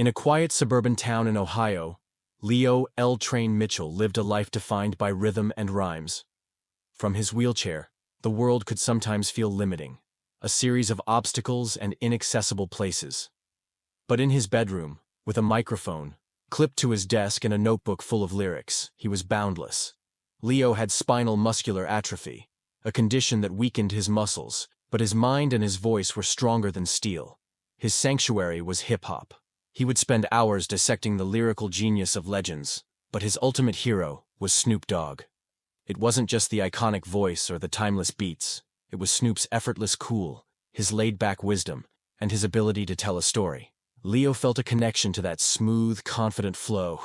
In a quiet suburban town in Ohio, Leo L. Train Mitchell lived a life defined by rhythm and rhymes. From his wheelchair, the world could sometimes feel limiting, a series of obstacles and inaccessible places. But in his bedroom, with a microphone, clipped to his desk and a notebook full of lyrics, he was boundless. Leo had spinal muscular atrophy, a condition that weakened his muscles, but his mind and his voice were stronger than steel. His sanctuary was hip-hop. He would spend hours dissecting the lyrical genius of legends, but his ultimate hero was Snoop Dogg. It wasn't just the iconic voice or the timeless beats, it was Snoop's effortless cool, his laid-back wisdom, and his ability to tell a story. Leo felt a connection to that smooth, confident flow,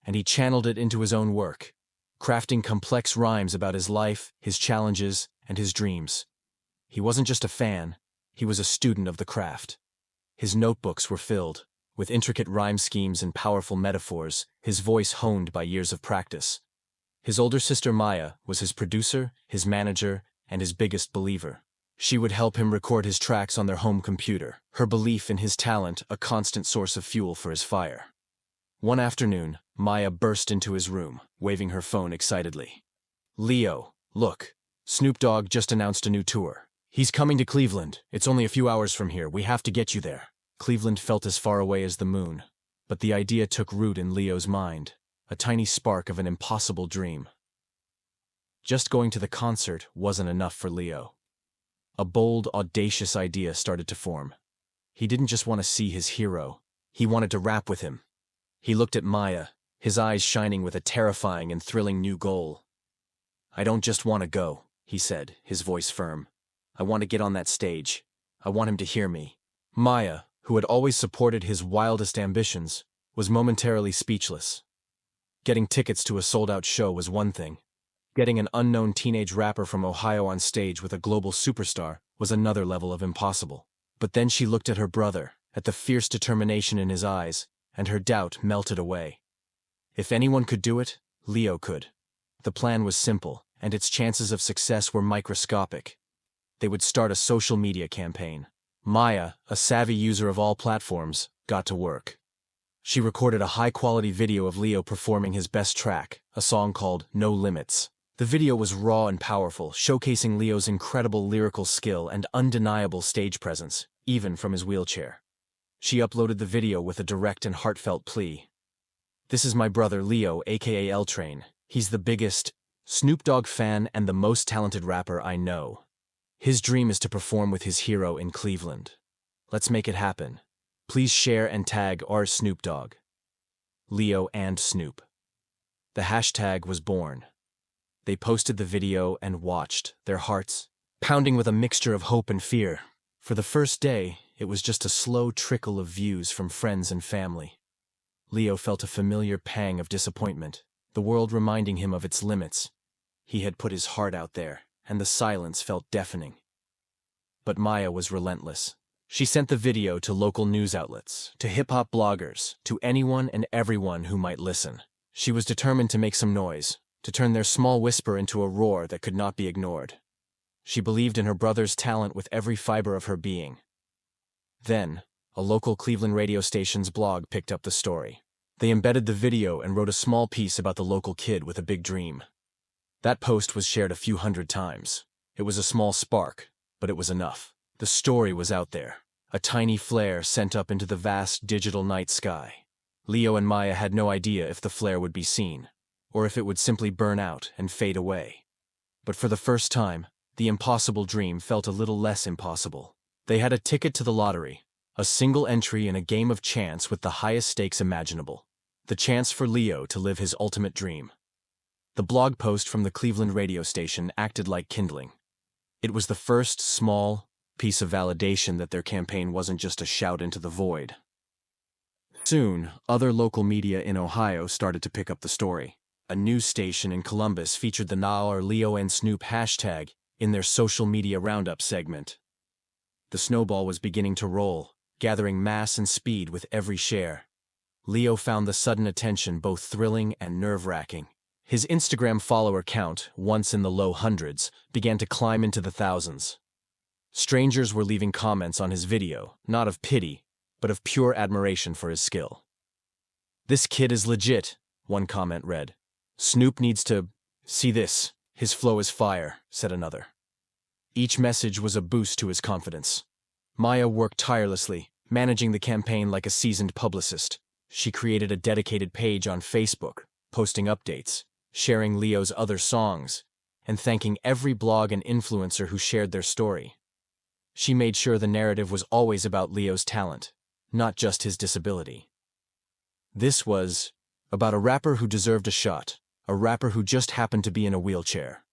and he channeled it into his own work, crafting complex rhymes about his life, his challenges, and his dreams. He wasn't just a fan, he was a student of the craft. His notebooks were filled with intricate rhyme schemes and powerful metaphors, his voice honed by years of practice. His older sister Maya was his producer, his manager, and his biggest believer. She would help him record his tracks on their home computer, her belief in his talent a constant source of fuel for his fire. One afternoon, Maya burst into his room, waving her phone excitedly. "Leo, look, Snoop Dogg just announced a new tour. He's coming to Cleveland. It's only a few hours from here. We have to get you there." Cleveland felt as far away as the moon, but the idea took root in Leo's mind, a tiny spark of an impossible dream. Just going to the concert wasn't enough for Leo. A bold, audacious idea started to form. He didn't just want to see his hero, he wanted to rap with him. He looked at Maya, his eyes shining with a terrifying and thrilling new goal. "I don't just want to go," he said, his voice firm. "I want to get on that stage. I want him to hear me." Maya, who had always supported his wildest ambitions, was momentarily speechless. Getting tickets to a sold-out show was one thing. Getting an unknown teenage rapper from Ohio on stage with a global superstar was another level of impossible. But then she looked at her brother, at the fierce determination in his eyes, and her doubt melted away. If anyone could do it, Leo could. The plan was simple, and its chances of success were microscopic. They would start a social media campaign. Maya, a savvy user of all platforms, got to work. She recorded a high-quality video of Leo performing his best track, a song called No Limits. The video was raw and powerful, showcasing Leo's incredible lyrical skill and undeniable stage presence, even from his wheelchair. She uploaded the video with a direct and heartfelt plea. "This is my brother Leo, aka L Train. He's the biggest Snoop Dogg fan and the most talented rapper I know. His dream is to perform with his hero in Cleveland. Let's make it happen. Please share and tag our Snoop Dogg. Leo and Snoop." The hashtag was born. They posted the video and watched, their hearts pounding with a mixture of hope and fear. For the first day, it was just a slow trickle of views from friends and family. Leo felt a familiar pang of disappointment, the world reminding him of its limits. He had put his heart out there, and the silence felt deafening. But Maya was relentless. She sent the video to local news outlets, to hip-hop bloggers, to anyone and everyone who might listen. She was determined to make some noise, to turn their small whisper into a roar that could not be ignored. She believed in her brother's talent with every fiber of her being. Then, a local Cleveland radio station's blog picked up the story. They embedded the video and wrote a small piece about the local kid with a big dream. That post was shared a few hundred times. It was a small spark, but it was enough. The story was out there, a tiny flare sent up into the vast digital night sky. Leo and Maya had no idea if the flare would be seen, or if it would simply burn out and fade away. But for the first time, the impossible dream felt a little less impossible. They had a ticket to the lottery, a single entry in a game of chance with the highest stakes imaginable, the chance for Leo to live his ultimate dream. The blog post from the Cleveland radio station acted like kindling. It was the first small piece of validation that their campaign wasn't just a shout into the void. Soon, other local media in Ohio started to pick up the story. A news station in Columbus featured the Now or Leo and Snoop hashtag in their social media roundup segment. The snowball was beginning to roll, gathering mass and speed with every share. Leo found the sudden attention both thrilling and nerve-wracking. His Instagram follower count, once in the low hundreds, began to climb into the thousands. Strangers were leaving comments on his video, not of pity, but of pure admiration for his skill. "This kid is legit," one comment read. "Snoop needs to see this. His flow is fire," said another. Each message was a boost to his confidence. Maya worked tirelessly, managing the campaign like a seasoned publicist. She created a dedicated page on Facebook, posting updates, sharing Leo's other songs, and thanking every blog and influencer who shared their story. She made sure the narrative was always about Leo's talent, not just his disability. This was about a rapper who deserved a shot, a rapper who just happened to be in a wheelchair.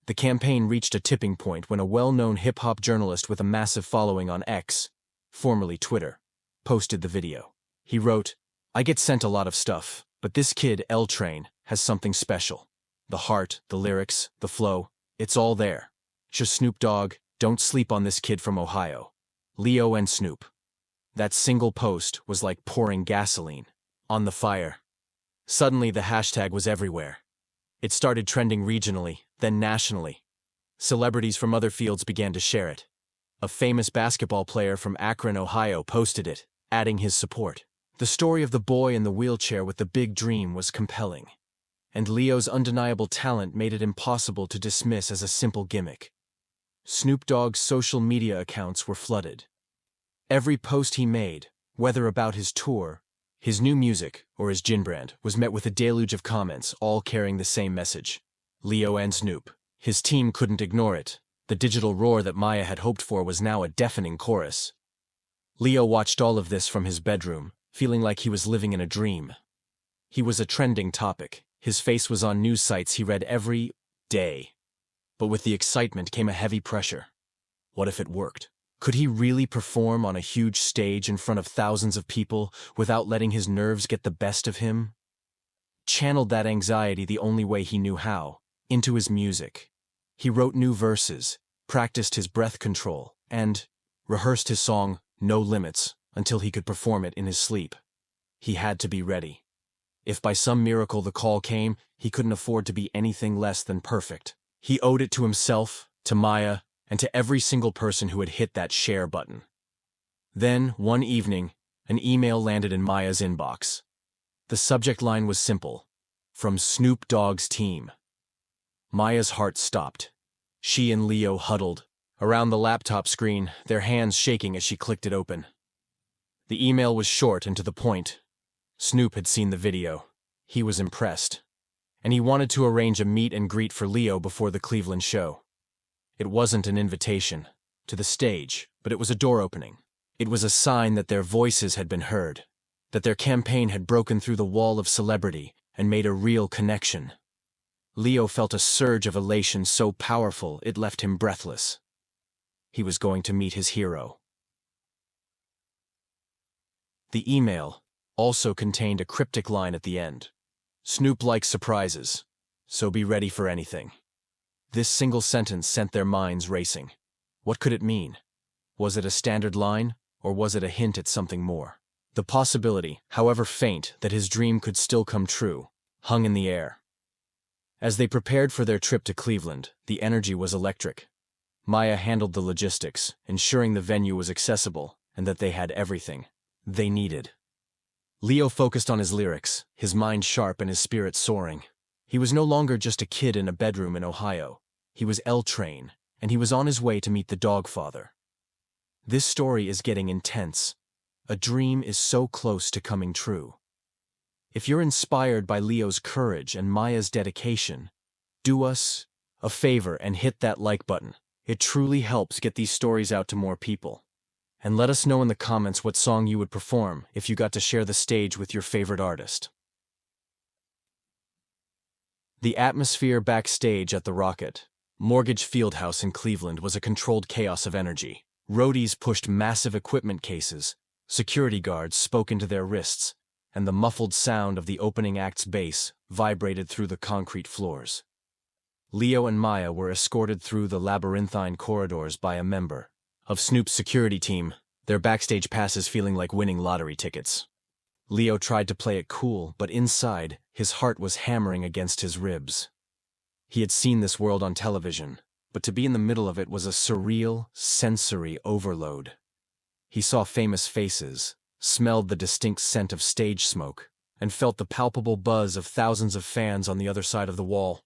The campaign reached a tipping point when a well-known hip-hop journalist with a massive following on X, formerly Twitter, posted the video. He wrote, "I get sent a lot of stuff, but this kid, L Train, has something special. The heart, the lyrics, the flow, it's all there. Just Snoop Dogg, don't sleep on this kid from Ohio. Leo and Snoop." That single post was like pouring gasoline on the fire. Suddenly the hashtag was everywhere. It started trending regionally, then nationally. Celebrities from other fields began to share it. A famous basketball player from Akron, Ohio posted it, adding his support. The story of the boy in the wheelchair with the big dream was compelling, and Leo's undeniable talent made it impossible to dismiss as a simple gimmick. Snoop Dogg's social media accounts were flooded. Every post he made, whether about his tour, his new music, or his gin brand, was met with a deluge of comments, all carrying the same message. Leo and Snoop. His team couldn't ignore it. The digital roar that Maya had hoped for was now a deafening chorus. Leo watched all of this from his bedroom, feeling like he was living in a dream. He was a trending topic. His face was on news sites he read every day. But with the excitement came a heavy pressure. What if it worked? Could he really perform on a huge stage in front of thousands of people without letting his nerves get the best of him? Channeled that anxiety the only way he knew how, into his music. He wrote new verses, practiced his breath control, and rehearsed his song, No Limits, until he could perform it in his sleep. He had to be ready. If by some miracle the call came, he couldn't afford to be anything less than perfect. He owed it to himself, to Maya, and to every single person who had hit that share button. Then, one evening, an email landed in Maya's inbox. The subject line was simple: from Snoop Dogg's team. Maya's heart stopped. She and Leo huddled around the laptop screen, their hands shaking as she clicked it open. The email was short and to the point. Snoop had seen the video. He was impressed, and he wanted to arrange a meet and greet for Leo before the Cleveland show. It wasn't an invitation to the stage, but it was a door opening. It was a sign that their voices had been heard, that their campaign had broken through the wall of celebrity and made a real connection. Leo felt a surge of elation so powerful it left him breathless. He was going to meet his hero. The email also contained a cryptic line at the end. Snoop likes surprises, so be ready for anything. This single sentence sent their minds racing. What could it mean? Was it a standard line, or was it a hint at something more? The possibility, however faint, that his dream could still come true, hung in the air. As they prepared for their trip to Cleveland, the energy was electric. Maya handled the logistics, ensuring the venue was accessible and that they had everything they needed. Leo focused on his lyrics, his mind sharp and his spirit soaring. He was no longer just a kid in a bedroom in Ohio. He was L Train, and he was on his way to meet the Dogg father. This story is getting intense. A dream is so close to coming true. If you're inspired by Leo's courage and Maya's dedication, do us a favor and hit that like button. It truly helps get these stories out to more people. And let us know in the comments what song you would perform if you got to share the stage with your favorite artist. The atmosphere backstage at the Rocket Mortgage Fieldhouse in Cleveland was a controlled chaos of energy. Roadies pushed massive equipment cases, security guards spoke into their wrists, and the muffled sound of the opening act's bass vibrated through the concrete floors. Leo and Maya were escorted through the labyrinthine corridors by a member of Snoop's security team, their backstage passes feeling like winning lottery tickets. Leo tried to play it cool, but inside, his heart was hammering against his ribs. He had seen this world on television, but to be in the middle of it was a surreal, sensory overload. He saw famous faces, smelled the distinct scent of stage smoke, and felt the palpable buzz of thousands of fans on the other side of the wall.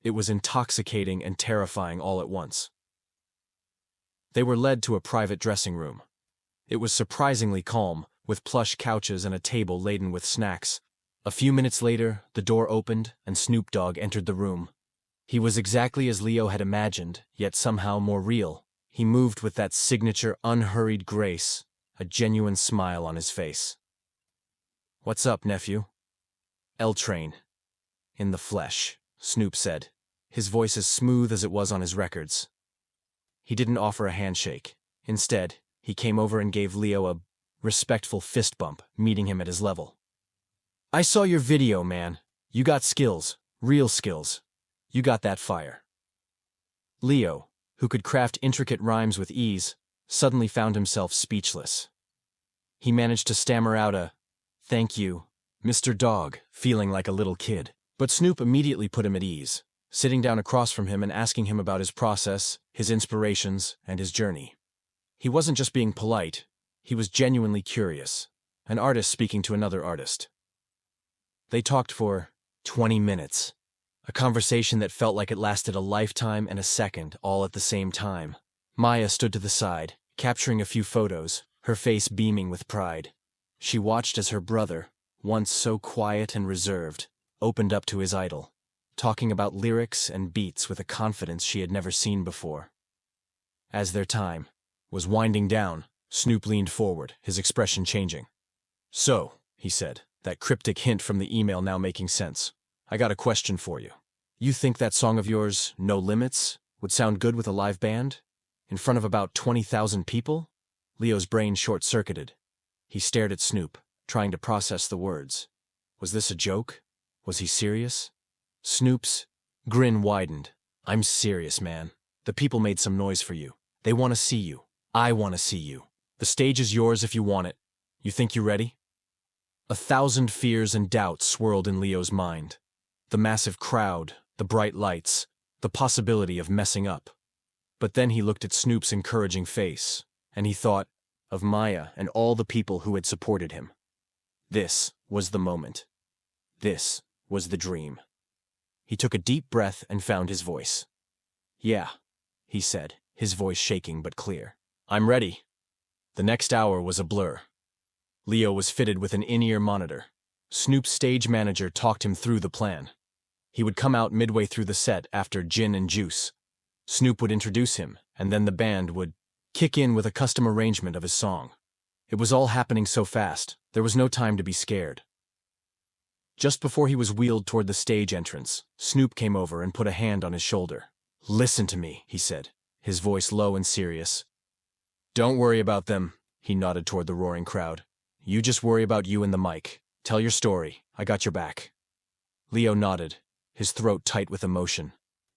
It was intoxicating and terrifying all at once. They were led to a private dressing room. It was surprisingly calm, with plush couches and a table laden with snacks. A few minutes later, the door opened and Snoop Dogg entered the room. He was exactly as Leo had imagined, yet somehow more real. He moved with that signature unhurried grace, a genuine smile on his face. "What's up, nephew?" "L Train." "In the flesh," Snoop said, his voice as smooth as it was on his records. He didn't offer a handshake. Instead, he came over and gave Leo a respectful fist bump, meeting him at his level. "I saw your video, man. You got skills, real skills. You got that fire." Leo, who could craft intricate rhymes with ease, suddenly found himself speechless. He managed to stammer out a, "Thank you, Mr. Dogg," feeling like a little kid. But Snoop immediately put him at ease, sitting down across from him and asking him about his process, his inspirations, and his journey. He wasn't just being polite, he was genuinely curious, an artist speaking to another artist. They talked for 20 minutes, a conversation that felt like it lasted a lifetime and a second all at the same time. Maya stood to the side, capturing a few photos, her face beaming with pride. She watched as her brother, once so quiet and reserved, opened up to his idol, talking about lyrics and beats with a confidence she had never seen before. As their time was winding down, Snoop leaned forward, his expression changing. "So," he said, that cryptic hint from the email now making sense, "I got a question for you. You think that song of yours, No Limits, would sound good with a live band? In front of about 20,000 people?" Leo's brain short-circuited. He stared at Snoop, trying to process the words. Was this a joke? Was he serious? Snoop's grin widened. "I'm serious, man. The people made some noise for you. They want to see you. I want to see you. The stage is yours if you want it. You think you're ready?" 1,000 fears and doubts swirled in Leo's mind. The massive crowd, the bright lights, the possibility of messing up. But then he looked at Snoop's encouraging face, and he thought of Maya and all the people who had supported him. This was the moment. This was the dream. He took a deep breath and found his voice. "Yeah," he said, his voice shaking but clear. "I'm ready." The next hour was a blur. Leo was fitted with an in-ear monitor. Snoop's stage manager talked him through the plan. He would come out midway through the set after Gin and Juice. Snoop would introduce him, and then the band would kick in with a custom arrangement of his song. It was all happening so fast, there was no time to be scared. Just before he was wheeled toward the stage entrance, Snoop came over and put a hand on his shoulder. "Listen to me," he said, his voice low and serious. "Don't worry about them," he nodded toward the roaring crowd. "You just worry about you and the mic. Tell your story. I got your back." Leo nodded, his throat tight with emotion.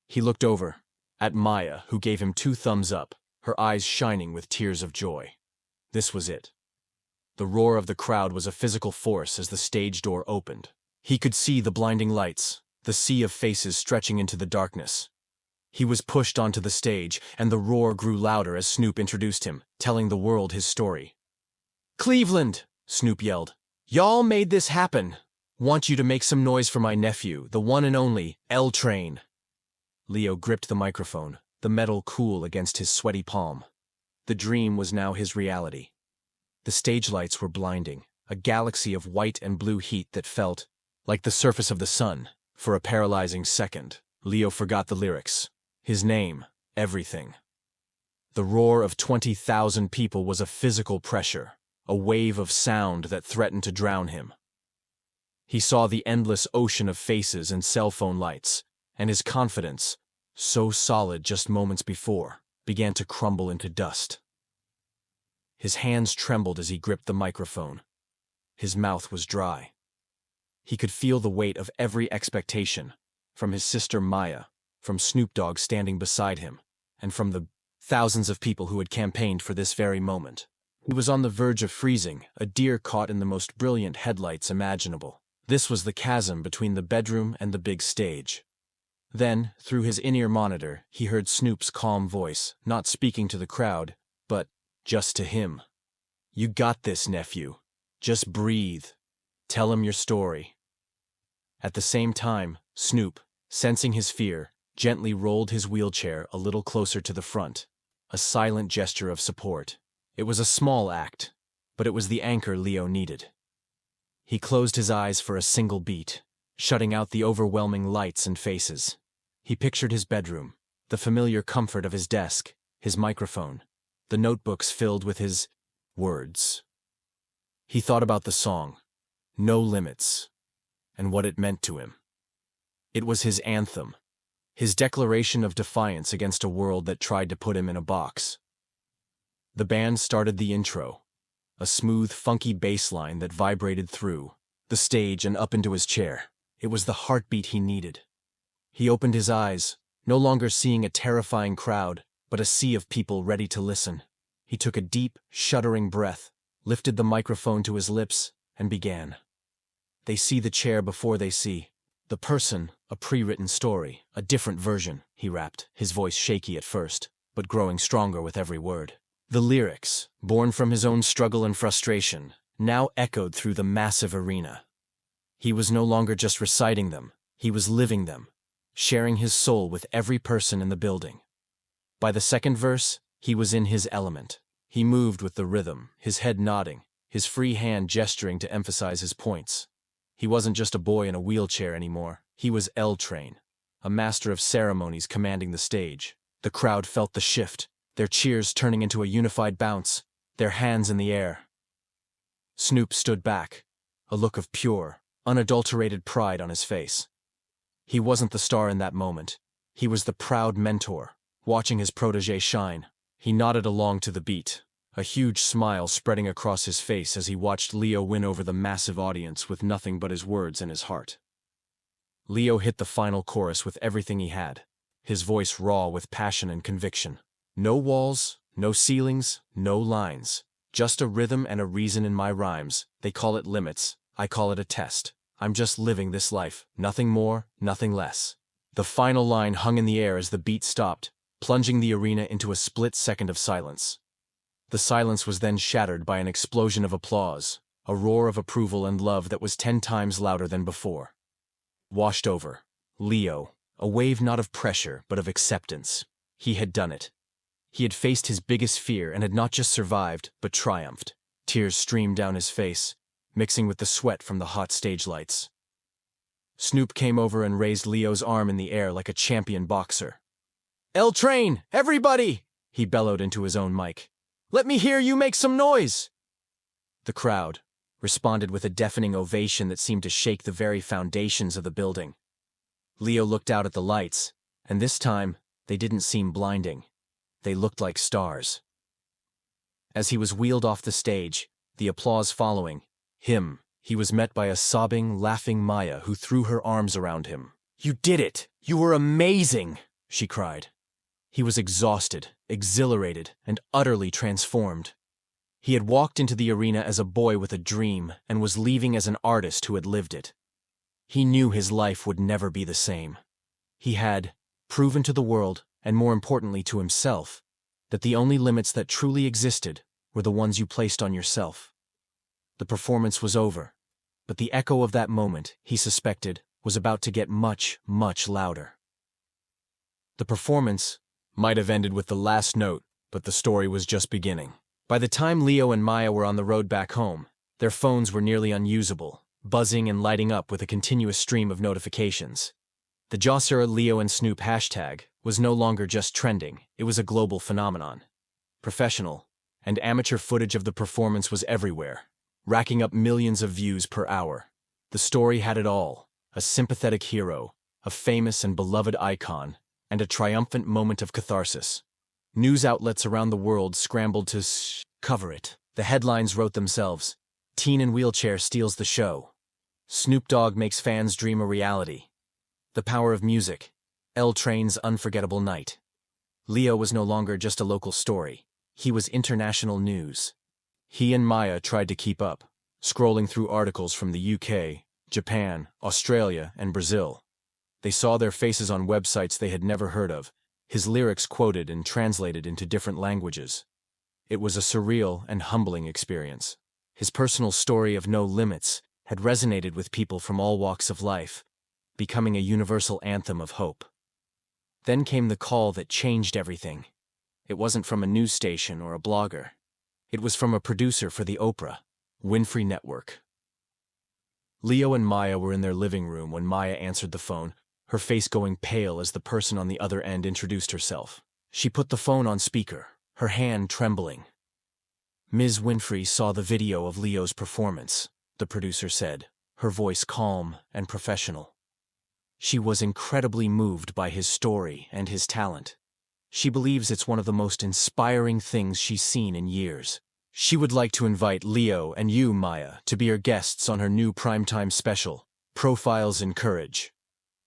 He looked over at Maya, who gave him 2 thumbs up, her eyes shining with tears of joy. This was it. The roar of the crowd was a physical force as the stage door opened. He could see the blinding lights, the sea of faces stretching into the darkness. He was pushed onto the stage, and the roar grew louder as Snoop introduced him, telling the world his story. "Cleveland!" Snoop yelled. "Y'all made this happen. Want you to make some noise for my nephew, the one and only L Train." Leo gripped the microphone, the metal cool against his sweaty palm. The dream was now his reality. The stage lights were blinding, a galaxy of white and blue heat that felt like the surface of the sun. For a paralyzing second, Leo forgot the lyrics, his name, everything. The roar of 20,000 people was a physical pressure, a wave of sound that threatened to drown him. He saw the endless ocean of faces and cell phone lights, and his confidence, so solid just moments before, began to crumble into dust. His hands trembled as he gripped the microphone. His mouth was dry. He could feel the weight of every expectation, from his sister Maya, from Snoop Dogg standing beside him, and from the thousands of people who had campaigned for this very moment. He was on the verge of freezing, a deer caught in the most brilliant headlights imaginable. This was the chasm between the bedroom and the big stage. Then, through his in-ear monitor, he heard Snoop's calm voice, not speaking to the crowd, but just to him. You got this, nephew. Just breathe. Tell him your story. At the same time, Snoop, sensing his fear, gently rolled his wheelchair a little closer to the front, a silent gesture of support. It was a small act, but it was the anchor Leo needed. He closed his eyes for a single beat, shutting out the overwhelming lights and faces. He pictured his bedroom, the familiar comfort of his desk, his microphone, the notebooks filled with his words. He thought about the song, No Limits, and what it meant to him. It was his anthem, his declaration of defiance against a world that tried to put him in a box. The band started the intro, a smooth, funky bass line that vibrated through the stage and up into his chair. It was the heartbeat he needed. He opened his eyes, no longer seeing a terrifying crowd, but a sea of people ready to listen. He took a deep, shuddering breath, lifted the microphone to his lips, and began. They see the chair before they see the person, a pre-written story, a different version, he rapped, his voice shaky at first, but growing stronger with every word. The lyrics, born from his own struggle and frustration, now echoed through the massive arena. He was no longer just reciting them, he was living them, sharing his soul with every person in the building. By the second verse, he was in his element. He moved with the rhythm, his head nodding, his free hand gesturing to emphasize his points. He wasn't just a boy in a wheelchair anymore, he was L-Train, a master of ceremonies commanding the stage. The crowd felt the shift, their cheers turning into a unified bounce, their hands in the air. Snoop stood back, a look of pure, unadulterated pride on his face. He wasn't the star in that moment. He was the proud mentor, watching his protégé shine. He nodded along to the beat, a huge smile spreading across his face as he watched Leo win over the massive audience with nothing but his words and his heart. Leo hit the final chorus with everything he had, his voice raw with passion and conviction. No walls, no ceilings, no lines. Just a rhythm and a reason in my rhymes. They call it limits, I call it a test. I'm just living this life, nothing more, nothing less. The final line hung in the air as the beat stopped, plunging the arena into a split second of silence. The silence was then shattered by an explosion of applause, a roar of approval and love that was 10 times louder than before. Washed over, Leo, a wave not of pressure but of acceptance. He had done it. He had faced his biggest fear and had not just survived, but triumphed. Tears streamed down his face, mixing with the sweat from the hot stage lights. Snoop came over and raised Leo's arm in the air like a champion boxer. L-Train, everybody! He bellowed into his own mic. Let me hear you make some noise! The crowd responded with a deafening ovation that seemed to shake the very foundations of the building. Leo looked out at the lights, and this time, they didn't seem blinding. They looked like stars. As he was wheeled off the stage, the applause following him, he was met by a sobbing, laughing Maya who threw her arms around him. You did it! You were amazing! She cried. He was exhausted, exhilarated, and utterly transformed. He had walked into the arena as a boy with a dream and was leaving as an artist who had lived it. He knew his life would never be the same. He had proven to the world, and more importantly to himself, that the only limits that truly existed were the ones you placed on yourself. The performance was over, but the echo of that moment, he suspected, was about to get much, much louder. The performance might have ended with the last note, but the story was just beginning. By the time Leo and Maya were on the road back home, their phones were nearly unusable, buzzing and lighting up with a continuous stream of notifications. The Jossera Leo and Snoop hashtag was no longer just trending, it was a global phenomenon. Professional and amateur footage of the performance was everywhere, racking up millions of views per hour. The story had it all, a sympathetic hero, a famous and beloved icon, and a triumphant moment of catharsis. News outlets around the world scrambled to cover it. The headlines wrote themselves. Teen in wheelchair steals the show. Snoop Dogg makes fans dream a reality. The power of music. L-Train's unforgettable night. Leo was no longer just a local story. He was international news. He and Maya tried to keep up, scrolling through articles from the UK, Japan, Australia, and Brazil. They saw their faces on websites they had never heard of, his lyrics quoted and translated into different languages. It was a surreal and humbling experience. His personal story of no limits had resonated with people from all walks of life, becoming a universal anthem of hope. Then came the call that changed everything. It wasn't from a news station or a blogger. It was from a producer for the Oprah Winfrey Network. Leo and Maya were in their living room when Maya answered the phone, her face going pale as the person on the other end introduced herself. She put the phone on speaker, her hand trembling. Ms. Winfrey saw the video of Leo's performance, the producer said, her voice calm and professional. She was incredibly moved by his story and his talent. She believes it's one of the most inspiring things she's seen in years. She would like to invite Leo and you, Maya, to be her guests on her new primetime special, Profiles in Courage.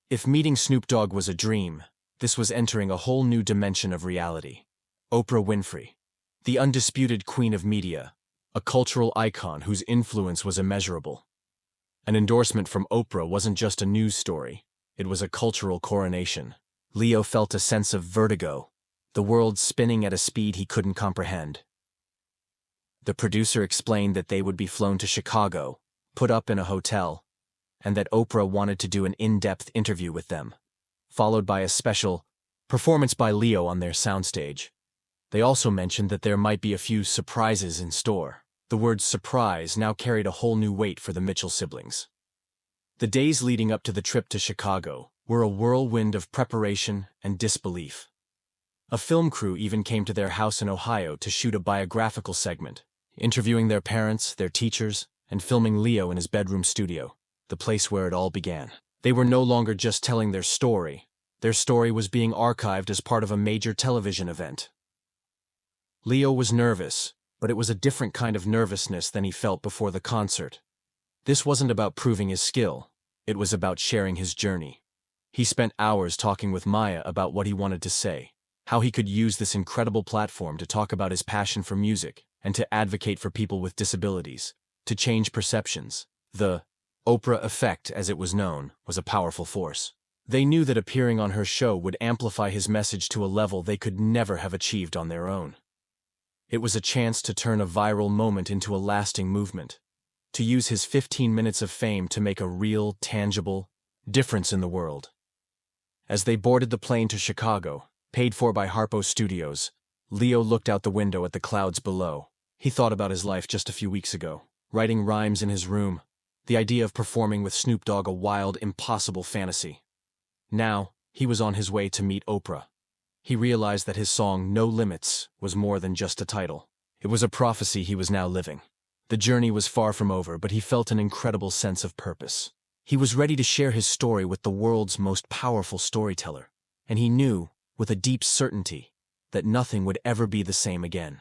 If meeting Snoop Dogg was a dream, this was entering a whole new dimension of reality. Oprah Winfrey, the undisputed queen of media, a cultural icon whose influence was immeasurable. An endorsement from Oprah wasn't just a news story, it was a cultural coronation. Leo felt a sense of vertigo, the world spinning at a speed he couldn't comprehend. The producer explained that they would be flown to Chicago, put up in a hotel, and that Oprah wanted to do an in-depth interview with them, followed by a special performance by Leo on their soundstage. They also mentioned that there might be a few surprises in store. The word surprise now carried a whole new weight for the Mitchell siblings. The days leading up to the trip to Chicago were a whirlwind of preparation and disbelief. A film crew even came to their house in Ohio to shoot a biographical segment, interviewing their parents, their teachers, and filming Leo in his bedroom studio, the place where it all began. They were no longer just telling their story was being archived as part of a major television event. Leo was nervous, but it was a different kind of nervousness than he felt before the concert. This wasn't about proving his skill, it was about sharing his journey. He spent hours talking with Maya about what he wanted to say, how he could use this incredible platform to talk about his passion for music and to advocate for people with disabilities, to change perceptions. The Oprah effect, as it was known, was a powerful force. They knew that appearing on her show would amplify his message to a level they could never have achieved on their own. It was a chance to turn a viral moment into a lasting movement, to use his 15 minutes of fame to make a real, tangible difference in the world. As they boarded the plane to Chicago, paid for by Harpo Studios, Leo looked out the window at the clouds below. He thought about his life just a few weeks ago, writing rhymes in his room, the idea of performing with Snoop Dogg a wild, impossible fantasy. Now, he was on his way to meet Oprah. He realized that his song, No Limits, was more than just a title. It was a prophecy he was now living. The journey was far from over, but he felt an incredible sense of purpose. He was ready to share his story with the world's most powerful storyteller, and he knew, with a deep certainty, that nothing would ever be the same again.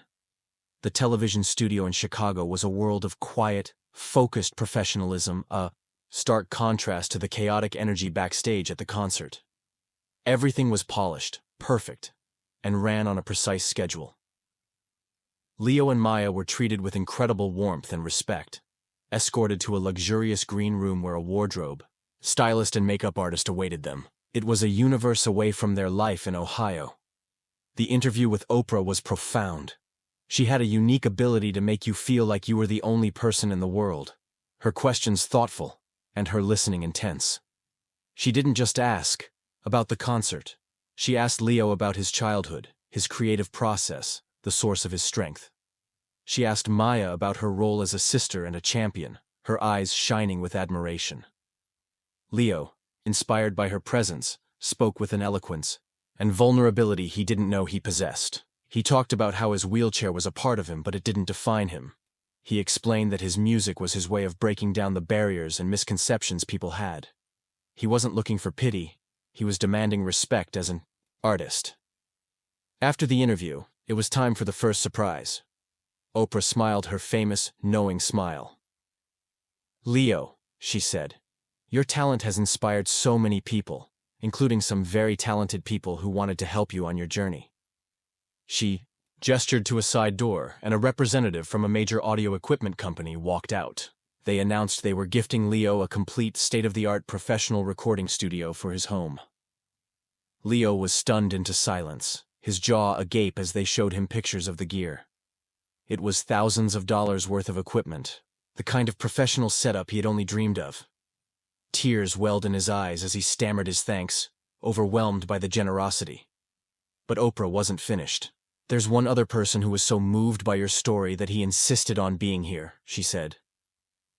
The television studio in Chicago was a world of quiet, focused professionalism, a stark contrast to the chaotic energy backstage at the concert. Everything was polished, perfect, and ran on a precise schedule. Leo and Maya were treated with incredible warmth and respect, escorted to a luxurious green room where a wardrobe, stylist and makeup artist awaited them. It was a universe away from their life in Ohio. The interview with Oprah was profound. She had a unique ability to make you feel like you were the only person in the world. Her questions thoughtful, and her listening intense. She didn't just ask about the concert. She asked Leo about his childhood, his creative process, the source of his strength. She asked Maya about her role as a sister and a champion, her eyes shining with admiration. Leo, inspired by her presence, spoke with an eloquence and vulnerability he didn't know he possessed. He talked about how his wheelchair was a part of him, but it didn't define him. He explained that his music was his way of breaking down the barriers and misconceptions people had. He wasn't looking for pity, he was demanding respect as an artist. After the interview, it was time for the first surprise. Oprah smiled her famous, knowing smile. "Leo," she said, "your talent has inspired so many people, including some very talented people who wanted to help you on your journey." She gestured to a side door, and a representative from a major audio equipment company walked out. They announced they were gifting Leo a complete state-of-the-art professional recording studio for his home. Leo was stunned into silence, his jaw agape as they showed him pictures of the gear. It was thousands of dollars worth of equipment, the kind of professional setup he had only dreamed of. Tears welled in his eyes as he stammered his thanks, overwhelmed by the generosity. But Oprah wasn't finished. "There's one other person who was so moved by your story that he insisted on being here," she said.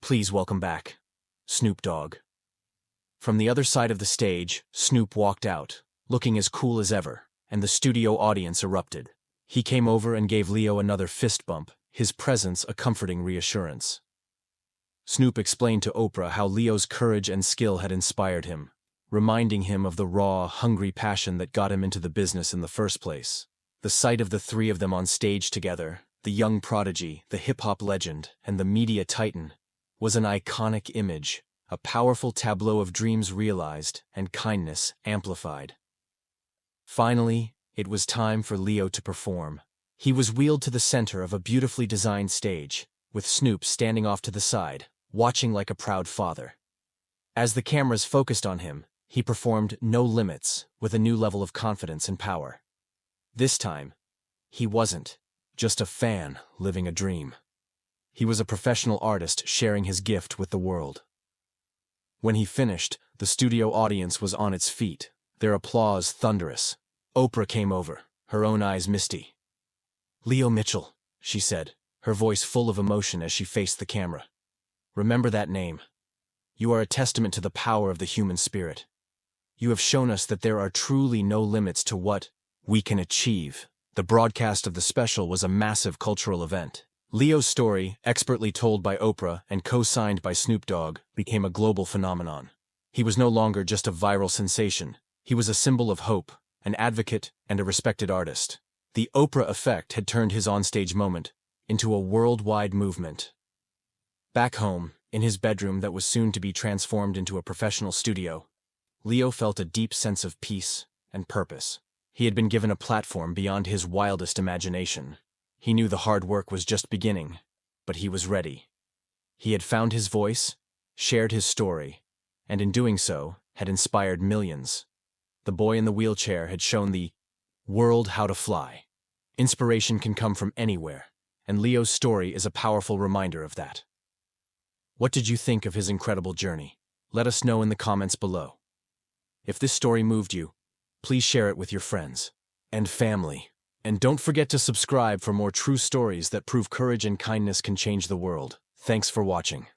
"Please welcome back, Snoop Dogg." From the other side of the stage, Snoop walked out, looking as cool as ever, and the studio audience erupted. He came over and gave Leo another fist bump, his presence a comforting reassurance. Snoop explained to Oprah how Leo's courage and skill had inspired him, reminding him of the raw, hungry passion that got him into the business in the first place. The sight of the three of them on stage together, the young prodigy, the hip-hop legend, and the media titan, was an iconic image, a powerful tableau of dreams realized and kindness amplified. Finally, it was time for Leo to perform. He was wheeled to the center of a beautifully designed stage, with Snoop standing off to the side, watching like a proud father. As the cameras focused on him, he performed No Limits with a new level of confidence and power. This time, he wasn't just a fan living a dream. He was a professional artist sharing his gift with the world. When he finished, the studio audience was on its feet, their applause thunderous. Oprah came over, her own eyes misty. "Leo Mitchell," she said, her voice full of emotion as she faced the camera. "Remember that name. You are a testament to the power of the human spirit. You have shown us that there are truly no limits to what we can achieve." The broadcast of the special was a massive cultural event. Leo's story, expertly told by Oprah and co-signed by Snoop Dogg, became a global phenomenon. He was no longer just a viral sensation. He was a symbol of hope, an advocate, and a respected artist. The Oprah effect had turned his onstage moment into a worldwide movement. Back home, in his bedroom that was soon to be transformed into a professional studio, Leo felt a deep sense of peace and purpose. He had been given a platform beyond his wildest imagination. He knew the hard work was just beginning, but he was ready. He had found his voice, shared his story, and in doing so, had inspired millions. The boy in the wheelchair had shown the world how to fly. Inspiration can come from anywhere, and Leo's story is a powerful reminder of that. What did you think of his incredible journey? Let us know in the comments below. If this story moved you, please share it with your friends and family. And don't forget to subscribe for more true stories that prove courage and kindness can change the world. Thanks for watching.